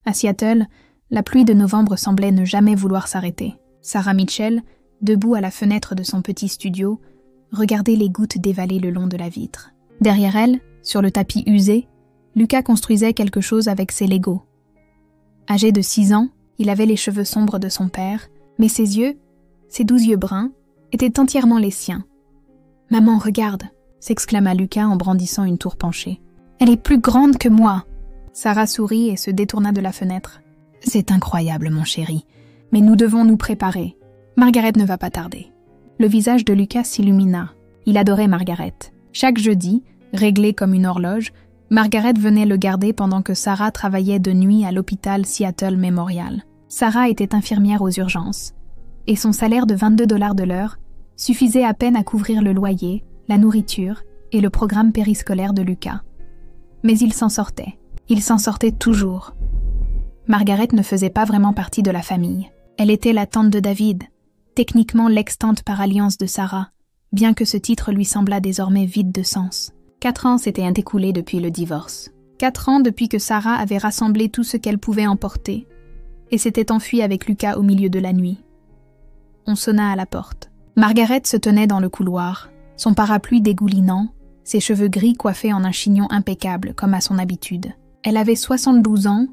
À Seattle, la pluie de novembre semblait ne jamais vouloir s'arrêter. Sarah Mitchell, debout à la fenêtre de son petit studio, regardait les gouttes dévaler le long de la vitre. Derrière elle, sur le tapis usé, Lucas construisait quelque chose avec ses Legos. Âgé de 6 ans, il avait les cheveux sombres de son père, mais ses yeux, ses 12 yeux bruns, étaient entièrement les siens. « Maman, regarde !» s'exclama Lucas en brandissant une tour penchée. « Elle est plus grande que moi !» Sarah sourit et se détourna de la fenêtre. « C'est incroyable, mon chéri, mais nous devons nous préparer. Margaret ne va pas tarder. » Le visage de Lucas s'illumina. Il adorait Margaret. Chaque jeudi, réglé comme une horloge, Margaret venait le garder pendant que Sarah travaillait de nuit à l'hôpital Seattle Memorial. Sarah était infirmière aux urgences, et son salaire de 22 $ de l'heure suffisait à peine à couvrir le loyer, la nourriture et le programme périscolaire de Lucas. Mais il s'en sortait. Il s'en sortait toujours. Margaret ne faisait pas vraiment partie de la famille. Elle était la tante de David, techniquement l'ex-tante par alliance de Sarah, bien que ce titre lui semblât désormais vide de sens. 4 ans s'étaient écoulés depuis le divorce. 4 ans depuis que Sarah avait rassemblé tout ce qu'elle pouvait emporter et s'était enfuie avec Lucas au milieu de la nuit. On sonna à la porte. Margaret se tenait dans le couloir, son parapluie dégoulinant, ses cheveux gris coiffés en un chignon impeccable comme à son habitude. Elle avait 72 ans,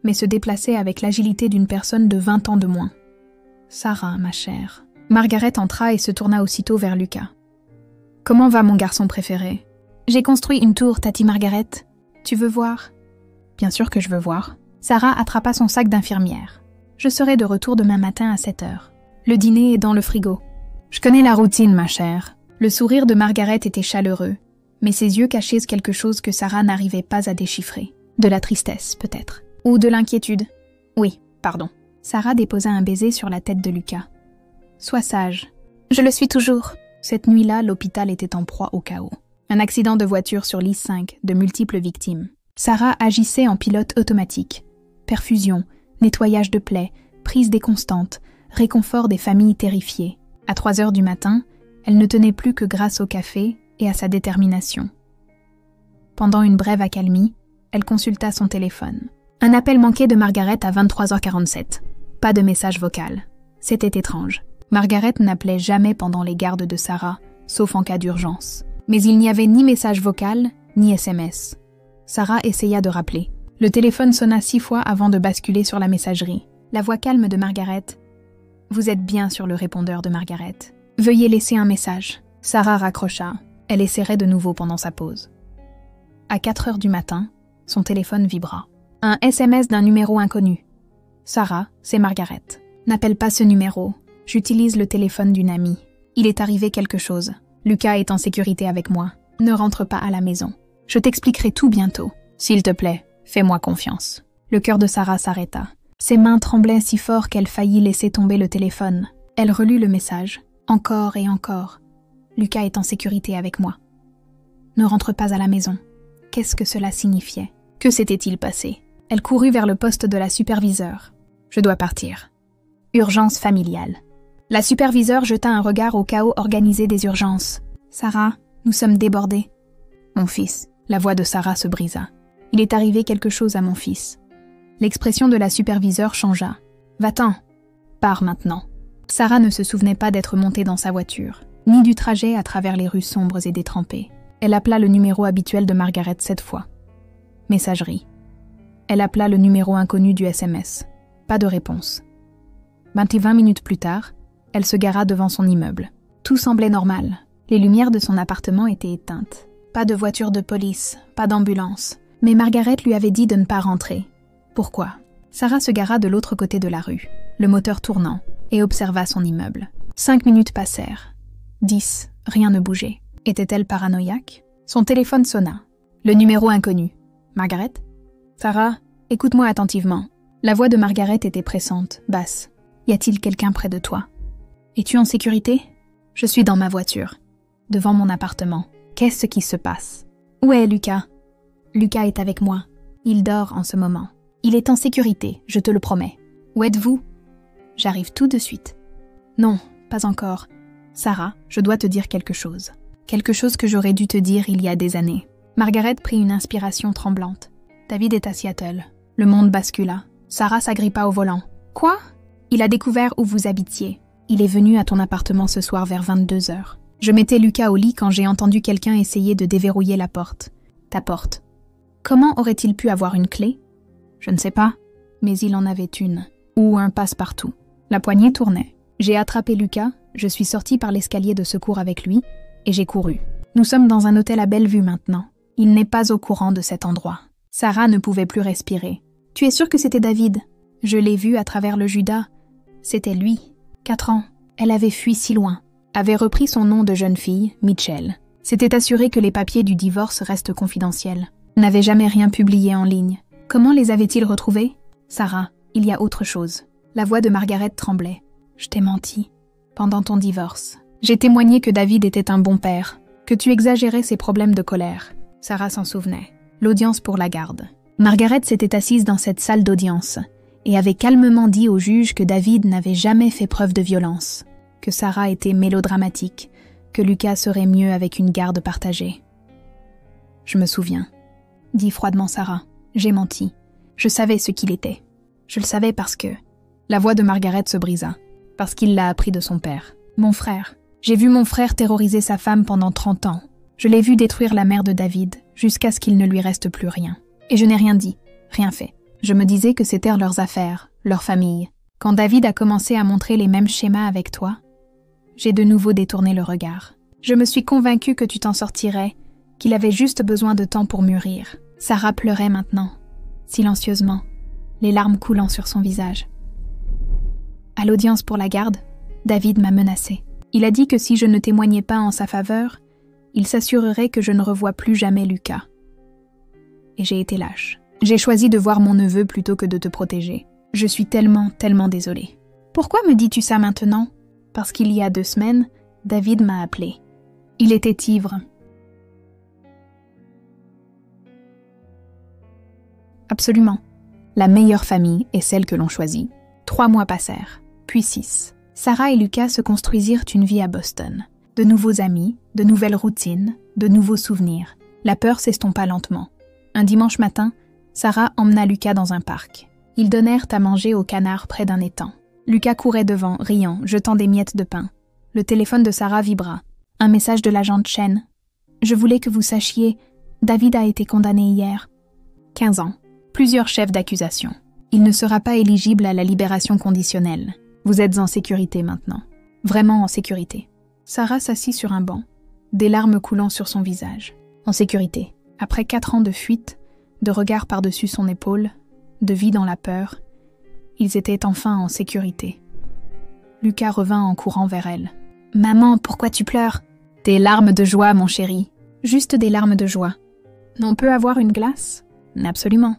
mais se déplaçait avec l'agilité d'une personne de 20 ans de moins. « Sarah, ma chère. » Margaret entra et se tourna aussitôt vers Lucas. « Comment va mon garçon préféré ? » « J'ai construit une tour, Tati Margaret. Tu veux voir ? » « Bien sûr que je veux voir. » Sarah attrapa son sac d'infirmière. « Je serai de retour demain matin à 7 heures. Le dîner est dans le frigo. »« Je connais la routine, ma chère. » Le sourire de Margaret était chaleureux, mais ses yeux cachaient quelque chose que Sarah n'arrivait pas à déchiffrer. De la tristesse, peut-être. Ou de l'inquiétude. Oui, pardon. Sarah déposa un baiser sur la tête de Lucas. « Sois sage. »« Je le suis toujours. » Cette nuit-là, l'hôpital était en proie au chaos. Un accident de voiture sur l'I-5, de multiples victimes. Sarah agissait en pilote automatique. Perfusion, nettoyage de plaies, prise des constantes, réconfort des familles terrifiées. À 3 heures du matin, elle ne tenait plus que grâce au café et à sa détermination. Pendant une brève accalmie, elle consulta son téléphone. Un appel manqué de Margaret à 23h47. Pas de message vocal. C'était étrange. Margaret n'appelait jamais pendant les gardes de Sarah, sauf en cas d'urgence. Mais il n'y avait ni message vocal, ni SMS. Sarah essaya de rappeler. Le téléphone sonna 6 fois avant de basculer sur la messagerie. La voix calme de Margaret. « Vous êtes bien sur le répondeur de Margaret. Veuillez laisser un message. » Sarah raccrocha. Elle essaierait de nouveau pendant sa pause. À 4 heures du matin, son téléphone vibra. Un SMS d'un numéro inconnu. « Sarah, c'est Margaret. N'appelle pas ce numéro. J'utilise le téléphone d'une amie. Il est arrivé quelque chose. Lucas est en sécurité avec moi. Ne rentre pas à la maison. Je t'expliquerai tout bientôt. S'il te plaît, fais-moi confiance. » Le cœur de Sarah s'arrêta. Ses mains tremblaient si fort qu'elle faillit laisser tomber le téléphone. Elle relut le message. Encore et encore. Lucas est en sécurité avec moi. Ne rentre pas à la maison. Qu'est-ce que cela signifiait? Que s'était-il passé? Elle courut vers le poste de la superviseure. Je dois partir. Urgence familiale. La superviseure jeta un regard au chaos organisé des urgences. Sarah, nous sommes débordés. Mon fils. La voix de Sarah se brisa. Il est arrivé quelque chose à mon fils. L'expression de la superviseure changea. Va-t'en. Pars maintenant. Sarah ne se souvenait pas d'être montée dans sa voiture, ni du trajet à travers les rues sombres et détrempées. Elle appela le numéro habituel de Margaret 7 fois. Messagerie. Elle appela le numéro inconnu du SMS. Pas de réponse. 20 minutes plus tard, elle se gara devant son immeuble. Tout semblait normal. Les lumières de son appartement étaient éteintes. Pas de voiture de police, pas d'ambulance. Mais Margaret lui avait dit de ne pas rentrer. Pourquoi? Sarah se gara de l'autre côté de la rue, le moteur tournant, et observa son immeuble. 5 minutes passèrent. 10, rien ne bougeait. Était-elle paranoïaque? Son téléphone sonna. Le numéro inconnu. Margaret? Sarah, écoute-moi attentivement. La voix de Margaret était pressante, basse. Y a-t-il quelqu'un près de toi? Es-tu en sécurité? Je suis dans ma voiture, devant mon appartement. Qu'est-ce qui se passe? Où est Lucas? Lucas est avec moi. Il dort en ce moment. Il est en sécurité, je te le promets. Où êtes-vous? J'arrive tout de suite. Non, pas encore. Sarah, je dois te dire quelque chose. Quelque chose que j'aurais dû te dire il y a des années. Margaret prit une inspiration tremblante. David est à Seattle. Le monde bascula. Sarah s'agrippa au volant. « Quoi ?» ?»« Il a découvert où vous habitiez. Il est venu à ton appartement ce soir vers 22 heures. Je mettais Lucas au lit quand j'ai entendu quelqu'un essayer de déverrouiller la porte. Ta porte. Comment aurait-il pu avoir une clé ? Je ne sais pas, mais il en avait une. Ou un passe-partout. La poignée tournait. J'ai attrapé Lucas, je suis sortie par l'escalier de secours avec lui, et j'ai couru. Nous sommes dans un hôtel à Bellevue maintenant. Il n'est pas au courant de cet endroit. » Sarah ne pouvait plus respirer. « Tu es sûre que c'était David ? Je l'ai vu à travers le Judas. C'était lui. 4 ans. Elle avait fui si loin. » Avait repris son nom de jeune fille, Mitchell. S'était assuré que les papiers du divorce restent confidentiels. N'avait jamais rien publié en ligne. Comment les avait-il retrouvés ? Sarah, il y a autre chose. La voix de Margaret tremblait. Je t'ai menti. Pendant ton divorce. J'ai témoigné que David était un bon père, que tu exagérais ses problèmes de colère. Sarah s'en souvenait. L'audience pour la garde. Margaret s'était assise dans cette salle d'audience et avait calmement dit au juge que David n'avait jamais fait preuve de violence, que Sarah était mélodramatique, que Lucas serait mieux avec une garde partagée. Je me souviens, dit froidement Sarah. J'ai menti. Je savais ce qu'il était. Je le savais parce que... La voix de Margaret se brisa, parce qu'il l'a appris de son père. Mon frère. J'ai vu mon frère terroriser sa femme pendant 30 ans. Je l'ai vu détruire la mère de David, jusqu'à ce qu'il ne lui reste plus rien. Et je n'ai rien dit, rien fait. Je me disais que c'était leurs affaires, leur famille. Quand David a commencé à montrer les mêmes schémas avec toi, j'ai de nouveau détourné le regard. Je me suis convaincue que tu t'en sortirais, qu'il avait juste besoin de temps pour mûrir. Sarah pleurait maintenant, silencieusement, les larmes coulant sur son visage. À l'audience pour la garde, David m'a menacée. Il a dit que si je ne témoignais pas en sa faveur, il s'assurerait que je ne revois plus jamais Lucas. Et j'ai été lâche. J'ai choisi de voir mon neveu plutôt que de te protéger. Je suis tellement désolée. Pourquoi me dis-tu ça maintenant ? Parce qu'il y a 2 semaines, David m'a appelé. Il était ivre. Absolument. La meilleure famille est celle que l'on choisit. 3 mois passèrent, puis 6. Sarah et Lucas se construisirent une vie à Boston. De nouveaux amis, de nouvelles routines, de nouveaux souvenirs. La peur s'estompa lentement. Un dimanche matin, Sarah emmena Lucas dans un parc. Ils donnèrent à manger aux canards près d'un étang. Lucas courait devant, riant, jetant des miettes de pain. Le téléphone de Sarah vibra. Un message de l'agent Chen. « Je voulais que vous sachiez, David a été condamné hier. 15 ans. Plusieurs chefs d'accusation. Il ne sera pas éligible à la libération conditionnelle. Vous êtes en sécurité maintenant. Vraiment en sécurité. » Sarah s'assit sur un banc, des larmes coulant sur son visage. En sécurité. Après 4 ans de fuite, de regard par-dessus son épaule, de vie dans la peur, ils étaient enfin en sécurité. Lucas revint en courant vers elle. « Maman, pourquoi tu pleures ?»« Des larmes de joie, mon chéri. Juste des larmes de joie. On peut avoir une glace ?»« Absolument. »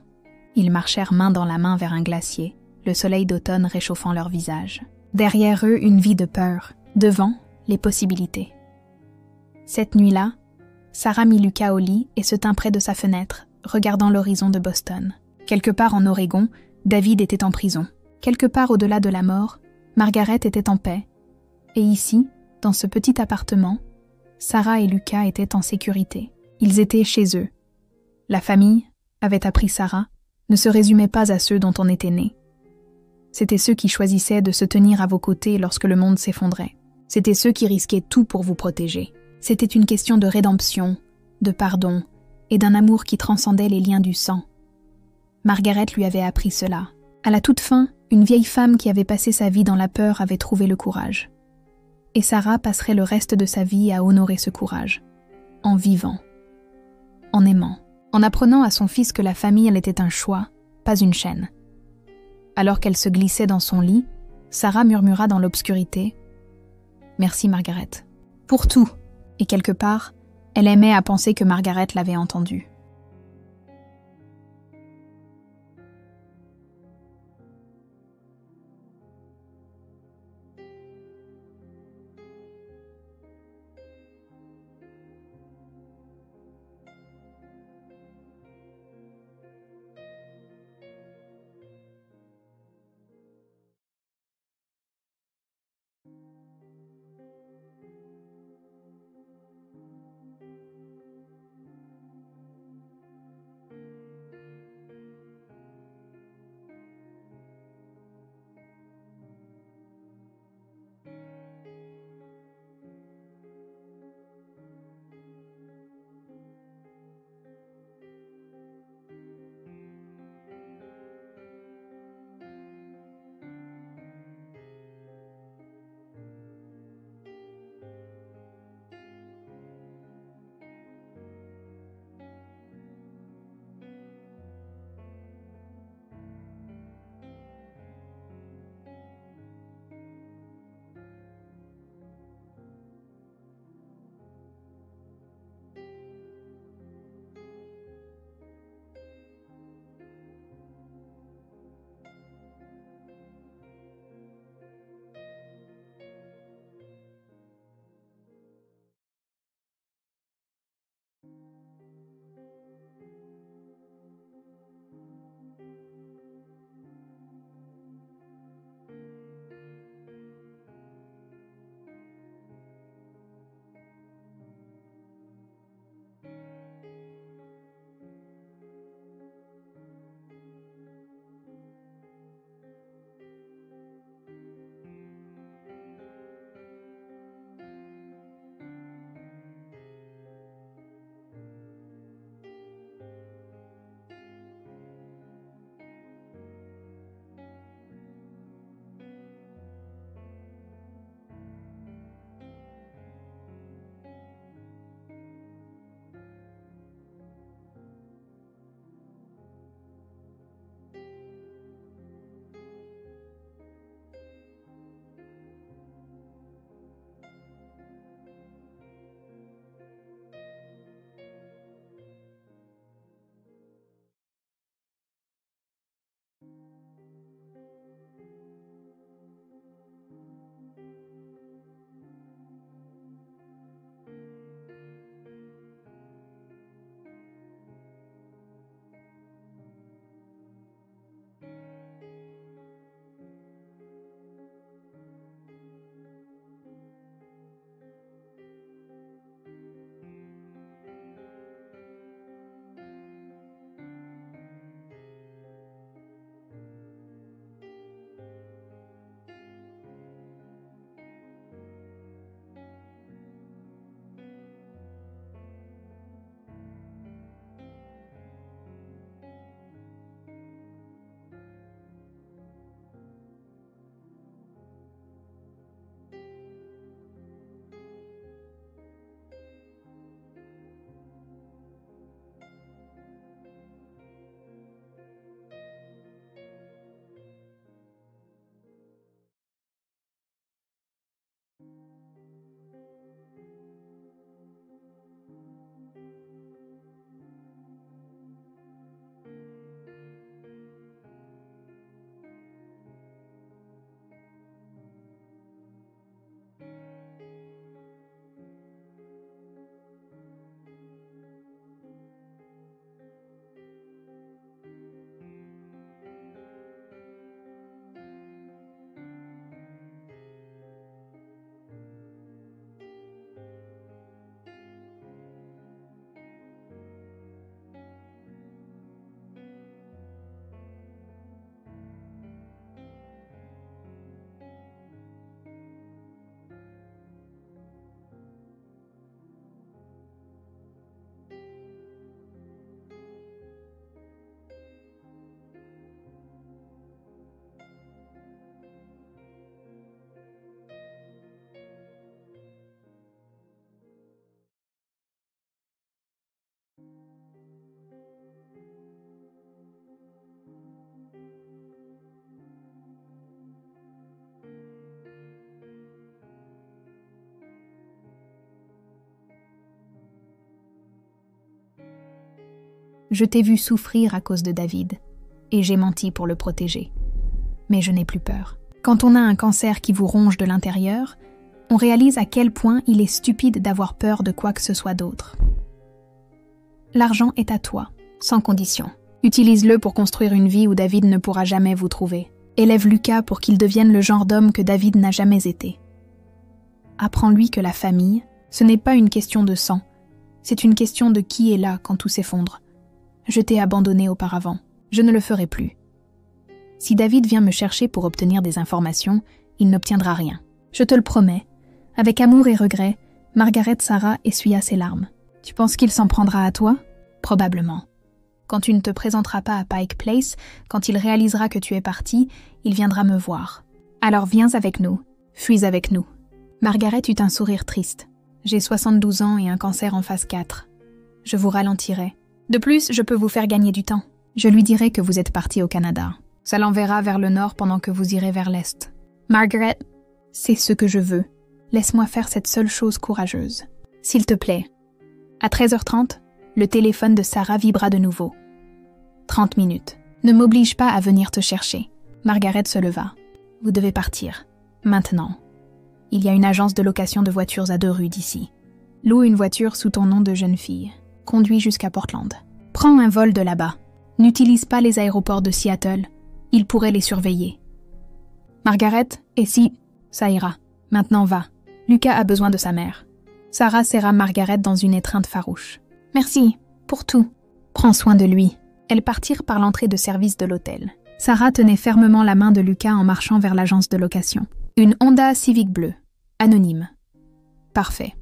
Ils marchèrent main dans la main vers un glacier, le soleil d'automne réchauffant leur visage. Derrière eux, une vie de peur. Devant, les possibilités. Cette nuit-là, Sarah mit Lucas au lit et se tint près de sa fenêtre, regardant l'horizon de Boston. Quelque part en Oregon, David était en prison. Quelque part au-delà de la mort, Margaret était en paix. Et ici, dans ce petit appartement, Sarah et Lucas étaient en sécurité. Ils étaient chez eux. La famille, avait appris Sarah, ne se résumait pas à ceux dont on était né. C'étaient ceux qui choisissaient de se tenir à vos côtés lorsque le monde s'effondrait. C'étaient ceux qui risquaient tout pour vous protéger. C'était une question de rédemption, de pardon et d'un amour qui transcendait les liens du sang. Margaret lui avait appris cela. À la toute fin, une vieille femme qui avait passé sa vie dans la peur avait trouvé le courage. Et Sarah passerait le reste de sa vie à honorer ce courage, en vivant, en aimant, en apprenant à son fils que la famille, elle était un choix, pas une chaîne. Alors qu'elle se glissait dans son lit, Sarah murmura dans l'obscurité « Merci Margaret, pour tout !» Et quelque part, elle aimait à penser que Margaret l'avait entendue. Je t'ai vu souffrir à cause de David, et j'ai menti pour le protéger. Mais je n'ai plus peur. Quand on a un cancer qui vous ronge de l'intérieur, on réalise à quel point il est stupide d'avoir peur de quoi que ce soit d'autre. L'argent est à toi, sans condition. Utilise-le pour construire une vie où David ne pourra jamais vous trouver. Élève Lucas pour qu'il devienne le genre d'homme que David n'a jamais été. Apprends-lui que la famille, ce n'est pas une question de sang, c'est une question de qui est là quand tout s'effondre. Je t'ai abandonné auparavant, je ne le ferai plus. Si David vient me chercher pour obtenir des informations, il n'obtiendra rien. Je te le promets. Avec amour et regret, Margaret Sarah essuya ses larmes. Tu penses qu'il s'en prendra à toi? Probablement. Quand tu ne te présenteras pas à Pike Place, quand il réalisera que tu es parti, il viendra me voir. Alors viens avec nous, fuis avec nous. Margaret eut un sourire triste. J'ai 72 ans et un cancer en phase 4. Je vous ralentirai. De plus, je peux vous faire gagner du temps. Je lui dirai que vous êtes parti au Canada. Ça l'enverra vers le nord pendant que vous irez vers l'est. Margaret, c'est ce que je veux. Laisse-moi faire cette seule chose courageuse. S'il te plaît. À 13h30, le téléphone de Sarah vibra de nouveau. 30 minutes. Ne m'oblige pas à venir te chercher. Margaret se leva. Vous devez partir. Maintenant. Il y a une agence de location de voitures à 2 rues d'ici. Loue une voiture sous ton nom de jeune fille. Conduis jusqu'à Portland. Prends un vol de là-bas. N'utilise pas les aéroports de Seattle. Ils pourraient les surveiller. Margaret, et si... Ça ira. Maintenant va. Lucas a besoin de sa mère. Sarah serra Margaret dans une étreinte farouche. Merci, pour tout. Prends soin de lui. Elles partirent par l'entrée de service de l'hôtel. Sarah tenait fermement la main de Lucas en marchant vers l'agence de location. Une Honda Civic bleue. Anonyme. Parfait.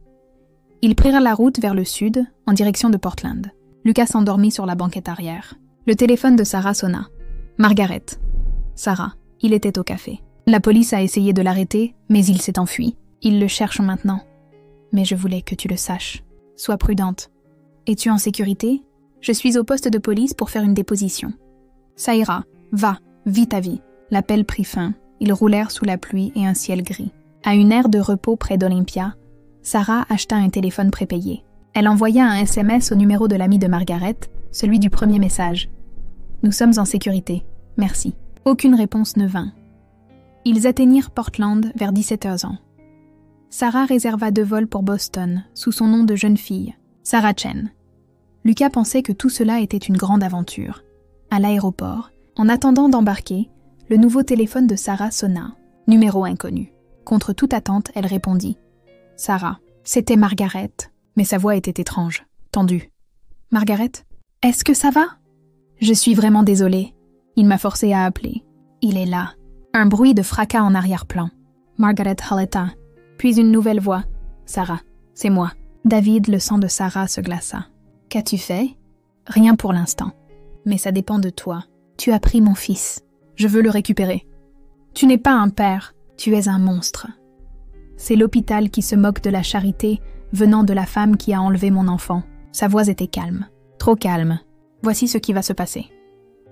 Ils prirent la route vers le sud, en direction de Portland. Lucas s'endormit sur la banquette arrière. Le téléphone de Sarah sonna. Margaret. Sarah. Il était au café. La police a essayé de l'arrêter, mais il s'est enfui. Ils le cherchent maintenant. Mais je voulais que tu le saches. Sois prudente. Es-tu en sécurité? Je suis au poste de police pour faire une déposition. Ça ira. Va. Vis ta vie. L'appel prit fin. Ils roulèrent sous la pluie et un ciel gris. À une aire de repos près d'Olympia, Sarah acheta un téléphone prépayé. Elle envoya un SMS au numéro de l'ami de Margaret, celui du premier message. « Nous sommes en sécurité. Merci. » Aucune réponse ne vint. Ils atteignirent Portland vers 17h. Sarah réserva 2 vols pour Boston, sous son nom de jeune fille, Sarah Chen. Lucas pensait que tout cela était une grande aventure. À l'aéroport, en attendant d'embarquer, le nouveau téléphone de Sarah sonna. Numéro inconnu. Contre toute attente, elle répondit. Sarah. C'était Margaret, mais sa voix était étrange, tendue. Margaret, est-ce que ça va? Je suis vraiment désolée. Il m'a forcé à appeler. Il est là. Un bruit de fracas en arrière-plan. Margaret Haleta. Puis une nouvelle voix. Sarah, c'est moi. David, le sang de Sarah se glaça. Qu'as-tu fait? Rien pour l'instant. Mais ça dépend de toi. Tu as pris mon fils. Je veux le récupérer. Tu n'es pas un père, tu es un monstre. C'est l'hôpital qui se moque de la charité venant de la femme qui a enlevé mon enfant. Sa voix était calme. Trop calme. Voici ce qui va se passer.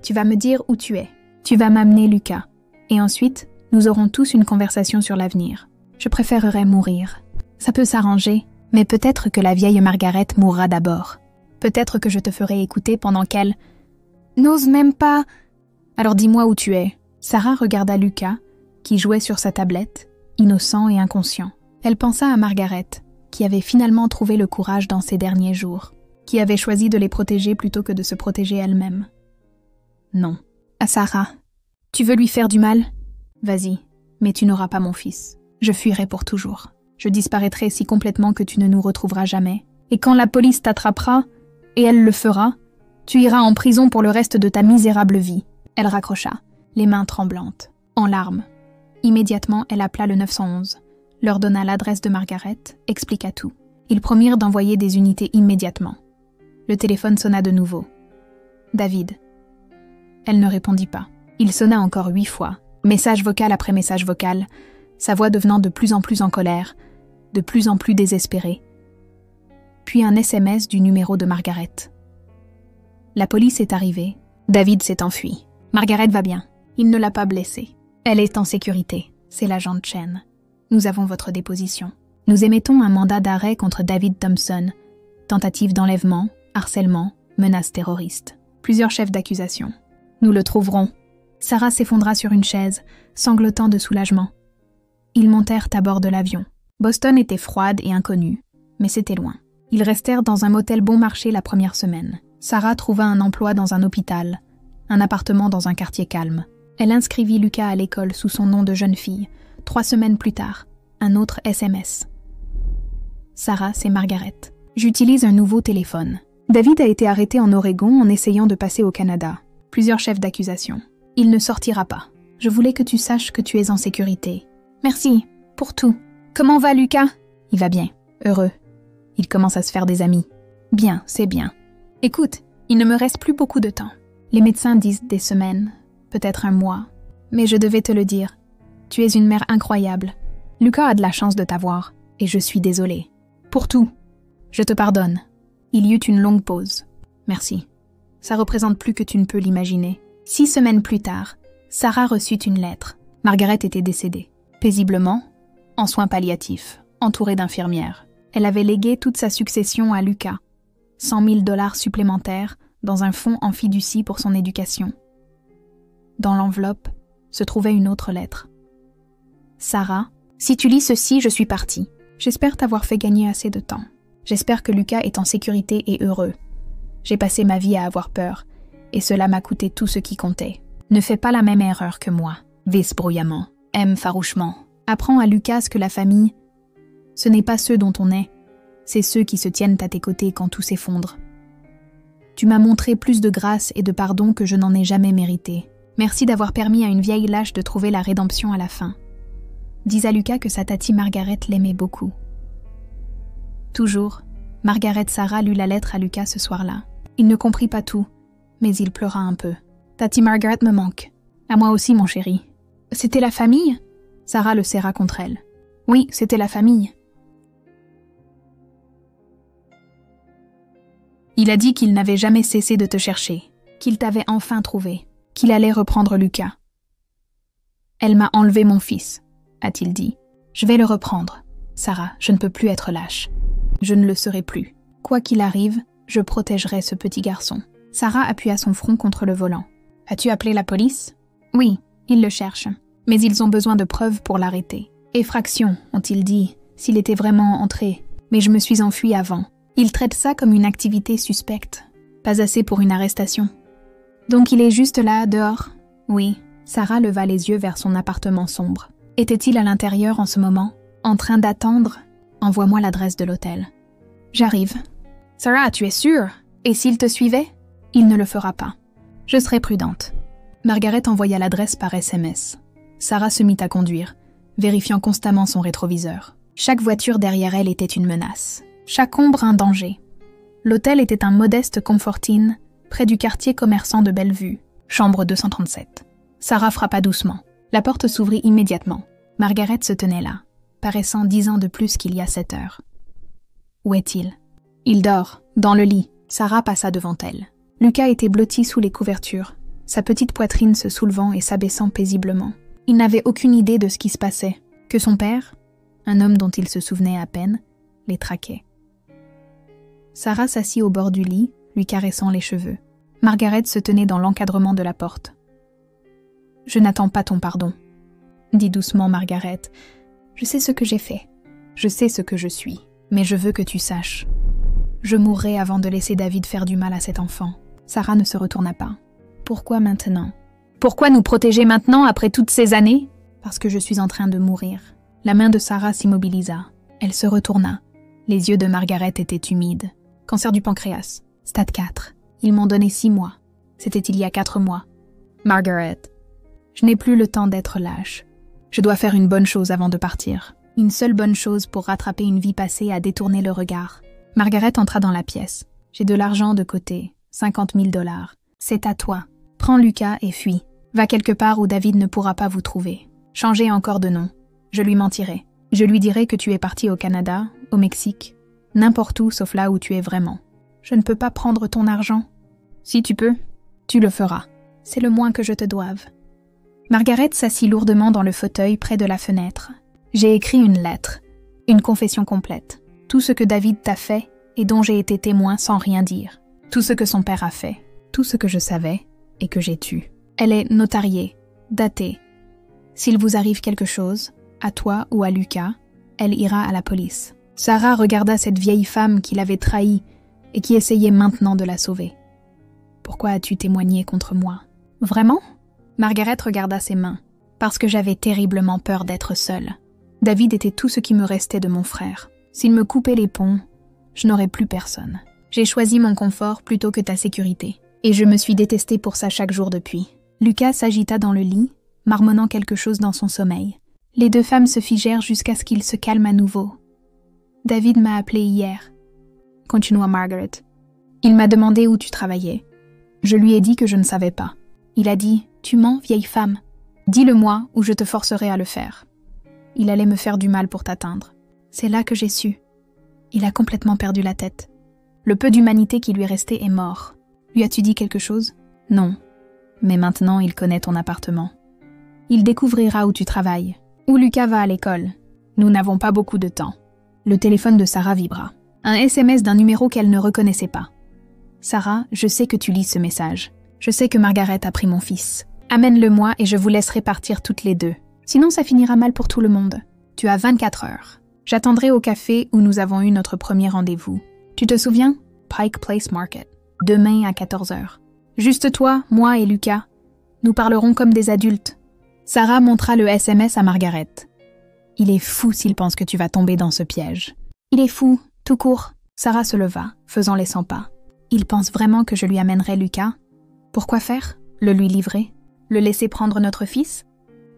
Tu vas me dire où tu es. Tu vas m'amener Lucas. Et ensuite, nous aurons tous une conversation sur l'avenir. Je préférerais mourir. Ça peut s'arranger, mais peut-être que la vieille Margaret mourra d'abord. Peut-être que je te ferai écouter pendant qu'elle... N'ose même pas... Alors dis-moi où tu es. Sarah regarda Lucas, qui jouait sur sa tablette, innocent et inconscient. Elle pensa à Margaret, qui avait finalement trouvé le courage dans ces derniers jours, qui avait choisi de les protéger plutôt que de se protéger elle-même. Non. À Sarah. Tu veux lui faire du mal? Vas-y, mais tu n'auras pas mon fils. Je fuirai pour toujours. Je disparaîtrai si complètement que tu ne nous retrouveras jamais. Et quand la police t'attrapera, et elle le fera, tu iras en prison pour le reste de ta misérable vie. Elle raccrocha, les mains tremblantes, en larmes. Immédiatement, elle appela le 911, leur donna l'adresse de Margaret, expliqua tout. Ils promirent d'envoyer des unités immédiatement. Le téléphone sonna de nouveau. David. Elle ne répondit pas. Il sonna encore 8 fois, message vocal après message vocal, sa voix devenant de plus en plus en colère, de plus en plus désespérée. Puis un SMS du numéro de Margaret. La police est arrivée. David s'est enfui. Margaret va bien. Il ne l'a pas blessée. Elle est en sécurité. C'est l'agent Chen. Nous avons votre déposition. Nous émettons un mandat d'arrêt contre David Thompson. Tentative d'enlèvement, harcèlement, Menace terroriste. Plusieurs chefs d'accusation. Nous le trouverons. Sarah s'effondra sur une chaise, sanglotant de soulagement. Ils montèrent à bord de l'avion. Boston était froide et inconnue, mais c'était loin. Ils restèrent dans un motel bon marché la première semaine. Sarah trouva un emploi dans un hôpital, un appartement dans un quartier calme. Elle inscrivit Lucas à l'école sous son nom de jeune fille. 3 semaines plus tard, un autre SMS. Sarah, c'est Margaret. J'utilise un nouveau téléphone. David a été arrêté en Oregon en essayant de passer au Canada. Plusieurs chefs d'accusation. Il ne sortira pas. Je voulais que tu saches que tu es en sécurité. Merci, pour tout. Comment va Lucas? Il va bien, heureux. Il commence à se faire des amis. Bien, c'est bien. Écoute, il ne me reste plus beaucoup de temps. Les médecins disent des semaines, peut-être un mois. Mais je devais te le dire. Tu es une mère incroyable. Lucas a de la chance de t'avoir, et je suis désolée. Pour tout. Je te pardonne. Il y eut une longue pause. Merci. Ça représente plus que tu ne peux l'imaginer. 6 semaines plus tard, Sarah reçut une lettre. Margaret était décédée. Paisiblement, en soins palliatifs, entourée d'infirmières. Elle avait légué toute sa succession à Lucas. 100 000 $ supplémentaires dans un fonds en fiducie pour son éducation. Dans l'enveloppe se trouvait une autre lettre. Sarah, si tu lis ceci, je suis partie. J'espère t'avoir fait gagner assez de temps. J'espère que Lucas est en sécurité et heureux. J'ai passé ma vie à avoir peur, et cela m'a coûté tout ce qui comptait. Ne fais pas la même erreur que moi. Vise bruyamment. Aime farouchement. Apprends à Lucas que la famille, ce n'est pas ceux dont on est, c'est ceux qui se tiennent à tes côtés quand tout s'effondre. Tu m'as montré plus de grâce et de pardon que je n'en ai jamais mérité. Merci d'avoir permis à une vieille lâche de trouver la rédemption à la fin. Dis à Lucas que sa tati Margaret l'aimait beaucoup. Toujours, Margaret Sarah lut la lettre à Lucas ce soir-là. Il ne comprit pas tout, mais il pleura un peu. Tati Margaret me manque. À moi aussi, mon chéri. C'était la famille? Sarah le serra contre elle. Oui, c'était la famille. Il a dit qu'il n'avait jamais cessé de te chercher, qu'il t'avait enfin trouvé, qu'il allait reprendre Lucas. Elle m'a enlevé mon fils, a-t-il dit. Je vais le reprendre. Sarah, je ne peux plus être lâche. Je ne le serai plus. Quoi qu'il arrive, je protégerai ce petit garçon. Sarah appuya son front contre le volant. As-tu appelé la police? Oui, ils le cherchent. Mais ils ont besoin de preuves pour l'arrêter. Effraction, ont-ils dit, s'il était vraiment entré. Mais je me suis enfuie avant. Ils traitent ça comme une activité suspecte. Pas assez pour une arrestation. Donc il est juste là, dehors? Oui. Sarah leva les yeux vers son appartement sombre. Était-il à l'intérieur en ce moment? En train d'attendre? Envoie-moi l'adresse de l'hôtel. J'arrive. Sarah, tu es sûre? Et s'il te suivait? Il ne le fera pas. Je serai prudente. Margaret envoya l'adresse par SMS. Sarah se mit à conduire, vérifiant constamment son rétroviseur. Chaque voiture derrière elle était une menace. Chaque ombre un danger. L'hôtel était un modeste Comfort Inn, près du quartier commerçant de Bellevue, chambre 237. Sarah frappa doucement. La porte s'ouvrit immédiatement. Margaret se tenait là, paraissant 10 ans de plus qu'il y a 7 heures. Où est-il? Il dort, dans le lit. Sarah passa devant elle. Lucas était blotti sous les couvertures, sa petite poitrine se soulevant et s'abaissant paisiblement. Il n'avait aucune idée de ce qui se passait, que son père, un homme dont il se souvenait à peine, les traquait. Sarah s'assit au bord du lit, lui caressant les cheveux. Margaret se tenait dans l'encadrement de la porte. « Je n'attends pas ton pardon, » dit doucement Margaret. « Je sais ce que j'ai fait. Je sais ce que je suis. Mais je veux que tu saches. Je mourrai avant de laisser David faire du mal à cet enfant. » Sarah ne se retourna pas. « Pourquoi maintenant? Pourquoi nous protéger maintenant après toutes ces années? » Parce que je suis en train de mourir. La main de Sarah s'immobilisa. Elle se retourna. Les yeux de Margaret étaient humides. « Cancer du pancréas. Stade 4. Ils m'ont donné 6 mois. C'était il y a 4 mois. » Margaret. Je n'ai plus le temps d'être lâche. Je dois faire une bonne chose avant de partir. Une seule bonne chose pour rattraper une vie passée à détourner le regard. Margaret entra dans la pièce. J'ai de l'argent de côté. 50 000 $. C'est à toi. Prends Lucas et fuis. Va quelque part où David ne pourra pas vous trouver. Changez encore de nom. Je lui mentirai. Je lui dirai que tu es parti au Canada, au Mexique, n'importe où sauf là où tu es vraiment. Je ne peux pas prendre ton argent. Si tu peux, tu le feras. C'est le moins que je te doive. Margaret s'assit lourdement dans le fauteuil près de la fenêtre. J'ai écrit une lettre, une confession complète. Tout ce que David t'a fait et dont j'ai été témoin sans rien dire. Tout ce que son père a fait, tout ce que je savais et que j'ai tu. Elle est notariée, datée. S'il vous arrive quelque chose, à toi ou à Lucas, elle ira à la police. Sarah regarda cette vieille femme qui l'avait trahie et qui essayait maintenant de la sauver. Pourquoi as-tu témoigné contre moi? Vraiment? Margaret regarda ses mains. Parce que j'avais terriblement peur d'être seule. David était tout ce qui me restait de mon frère. S'il me coupait les ponts, je n'aurais plus personne. J'ai choisi mon confort plutôt que ta sécurité. Et je me suis détestée pour ça chaque jour depuis. Lucas s'agita dans le lit, marmonnant quelque chose dans son sommeil. Les deux femmes se figèrent jusqu'à ce qu'il se calme à nouveau. David m'a appelé hier, continua Margaret. Il m'a demandé où tu travaillais. Je lui ai dit que je ne savais pas. Il a dit « Tu mens, vieille femme. Dis-le-moi ou je te forcerai à le faire. » Il allait me faire du mal pour t'atteindre. C'est là que j'ai su. Il a complètement perdu la tête. Le peu d'humanité qui lui restait est mort. Lui as-tu dit quelque chose? Non. Mais maintenant, il connaît ton appartement. Il découvrira où tu travailles. Où Lucas va à l'école. Nous n'avons pas beaucoup de temps. Le téléphone de Sarah vibra. Un SMS d'un numéro qu'elle ne reconnaissait pas. Sarah, je sais que tu lis ce message. Je sais que Margaret a pris mon fils. Amène-le-moi et je vous laisserai partir toutes les deux. Sinon, ça finira mal pour tout le monde. Tu as 24 heures. J'attendrai au café où nous avons eu notre premier rendez-vous. Tu te souviens? Pike Place Market. Demain à 14 heures. Juste toi, moi et Lucas. Nous parlerons comme des adultes. Sarah montra le SMS à Margaret. Il est fou s'il pense que tu vas tomber dans ce piège. Il est fou, tout court. Sarah se leva, faisant les 100 pas. Il pense vraiment que je lui amènerai Lucas? Pourquoi faire? Le lui livrer? Le laisser prendre notre fils?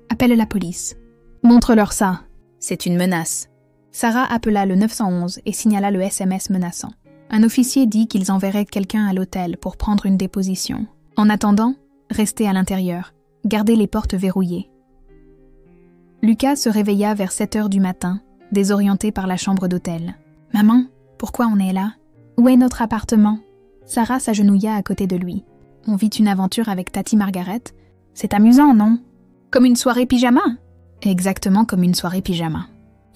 Appelle la police. Montre-leur ça. C'est une menace. Sarah appela le 911 et signala le SMS menaçant. Un officier dit qu'ils enverraient quelqu'un à l'hôtel pour prendre une déposition. En attendant, restez à l'intérieur. Gardez les portes verrouillées. Lucas se réveilla vers 7 heures du matin, désorienté par la chambre d'hôtel. « Maman, pourquoi on est là? Où est notre appartement ?» Sarah s'agenouilla à côté de lui. « On vit une aventure avec Tati Margaret. C'est amusant, non? Comme une soirée pyjama ?» Exactement comme une soirée pyjama.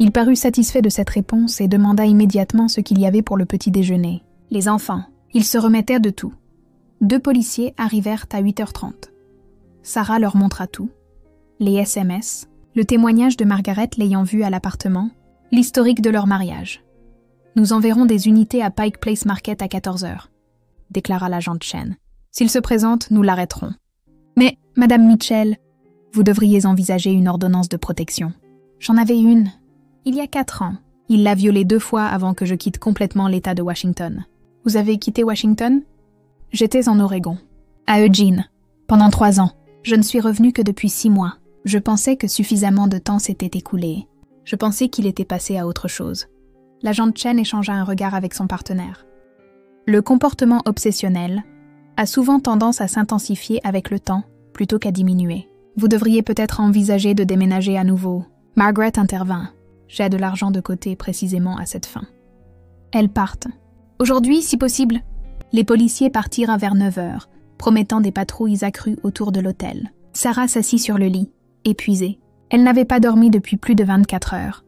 Il parut satisfait de cette réponse et demanda immédiatement ce qu'il y avait pour le petit déjeuner. Les enfants. Ils se remettèrent de tout. 2 policiers arrivèrent à 8h30. Sarah leur montra tout. Les SMS, le témoignage de Margaret l'ayant vue à l'appartement, l'historique de leur mariage. « Nous enverrons des unités à Pike Place Market à 14h, déclara l'agent Chen. S'il se présente, nous l'arrêterons. Mais, Madame Mitchell, vous devriez envisager une ordonnance de protection. J'en avais une. Il y a 4 ans. Il l'a violée 2 fois avant que je quitte complètement l'État de Washington. Vous avez quitté Washington? J'étais en Oregon. À Eugene. Pendant 3 ans. Je ne suis revenue que depuis 6 mois. Je pensais que suffisamment de temps s'était écoulé. Je pensais qu'il était passé à autre chose. L'agent Chen échangea un regard avec son partenaire. Le comportement obsessionnel a souvent tendance à s'intensifier avec le temps plutôt qu'à diminuer. Vous devriez peut-être envisager de déménager à nouveau. Margaret intervint. J'ai de l'argent de côté précisément à cette fin. Elles partent. Aujourd'hui, si possible. Les policiers partirent vers 9h, promettant des patrouilles accrues autour de l'hôtel. Sarah s'assit sur le lit, épuisée. Elle n'avait pas dormi depuis plus de 24 heures.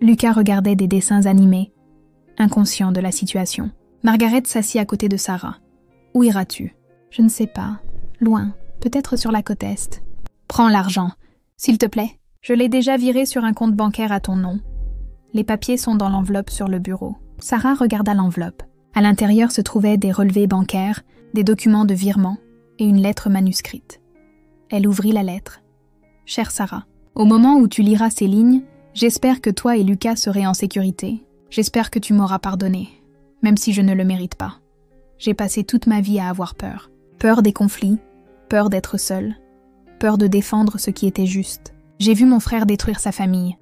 Lucas regardait des dessins animés, inconscient de la situation. Margaret s'assit à côté de Sarah. « Où iras-tu »« Je ne sais pas. Loin. Peut-être sur la côte Est. »« Prends l'argent, s'il te plaît. Je l'ai déjà viré sur un compte bancaire à ton nom. Les papiers sont dans l'enveloppe sur le bureau. » Sarah regarda l'enveloppe. À l'intérieur se trouvaient des relevés bancaires, des documents de virement et une lettre manuscrite. Elle ouvrit la lettre. « Chère Sarah, au moment où tu liras ces lignes, j'espère que toi et Lucas serez en sécurité. J'espère que tu m'auras pardonné, même si je ne le mérite pas. J'ai passé toute ma vie à avoir peur. Peur des conflits, peur d'être seule, peur de défendre ce qui était juste. J'ai vu mon frère détruire sa famille.